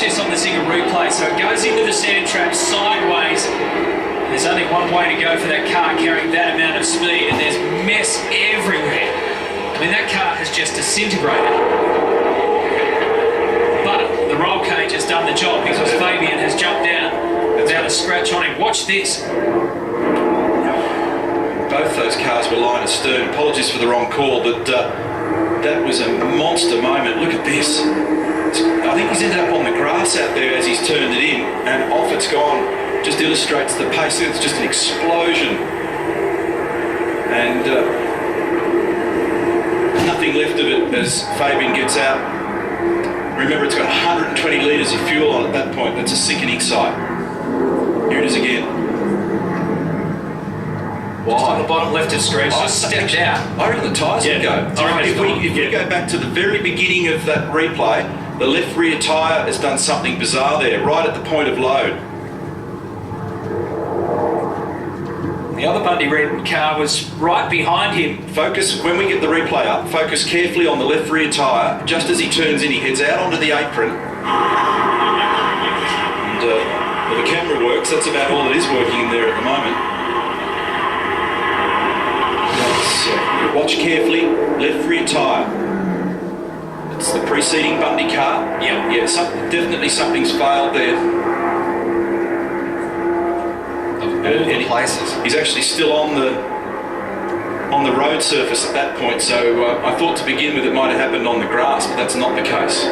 this on the Zinger replay. So it goes into the sand trap sideways. There's only one way to go for that car carrying that amount of speed, and there's mess everywhere. I mean, that car has just disintegrated. But the roll cage has done the job because Fabian has jumped down without a scratch on him. Watch this. Both those cars were line astern. Apologies for the wrong call, but that was a monster moment. Look at this. I think he's ended up on the grass out there as he's turned it in, and off it's gone. Just illustrates the pace. It's just an explosion. And nothing left of it as Fabian gets out. Remember, it's got 120 litres of fuel on at that point. That's a sickening sight. Here it is again. Just on the bottom left of screen, just stepped out. I reckon the tyres would go. If we go back to the very beginning of that replay, the left rear tyre has done something bizarre there, right at the point of load. The other Bundy Red car was right behind him. Focus, when we get the replay up, focus carefully on the left rear tyre. Just as he turns in, he heads out onto the apron. And well, the camera works, that's about all that is working in there at the moment. Watch carefully, left rear tyre. It's the preceding Bundy car. Yeah, definitely something's failed there. Of places. He's actually still on the road surface at that point, so I thought to begin with it might have happened on the grass, but that's not the case.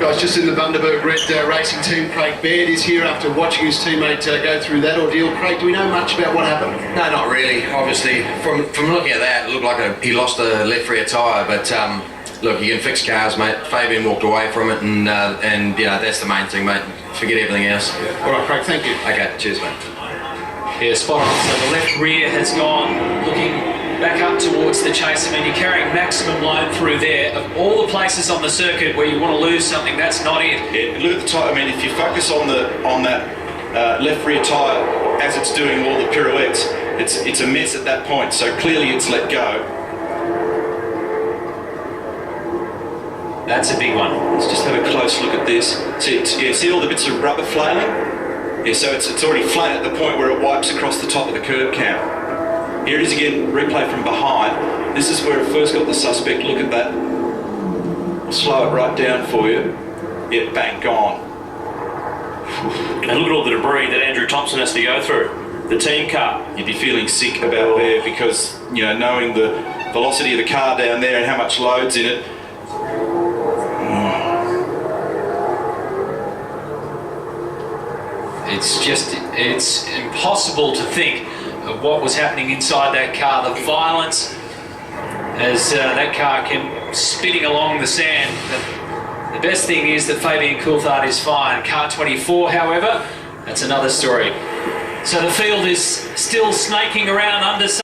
Guys, just in the Bundaberg Red racing team, Craig Baird is here after watching his teammate go through that ordeal. Craig, do we know much about what happened? No, not really. Obviously, from looking at that, it looked like he lost the left rear tyre, but look, you can fix cars, mate. Fabian walked away from it, and you know, that's the main thing, mate. Forget everything else. Yeah. All right, Craig, thank you. Okay, cheers, mate. Yeah, spot on. So the left rear has gone looking back up towards the chase. I mean, you're carrying maximum load through there. Of all the places on the circuit where you want to lose something, that's not it. Yeah, look at the tyre. I mean, if you focus on that left rear tyre as it's doing all the pirouettes, it's a mess at that point. So clearly it's let go. That's a big one. Let's just have a close look at this. See all the bits of rubber flailing? Yeah, so it's already flat at the point where it wipes across the top of the curb cam. Here it is again, replay from behind. This is where it first got the suspect. Look at that. I'll slow it right down for you. Yeah, bang, gone. And look at all the debris that Andrew Thompson has to go through. The team car. You'd be feeling sick about there because, you know, knowing the velocity of the car down there and how much load's in it. It's impossible to think of what was happening inside that car. The violence as that car came spinning along the sand. The best thing is that Fabian Coulthard is fine. Car 24, however, that's another story. So the field is still snaking around under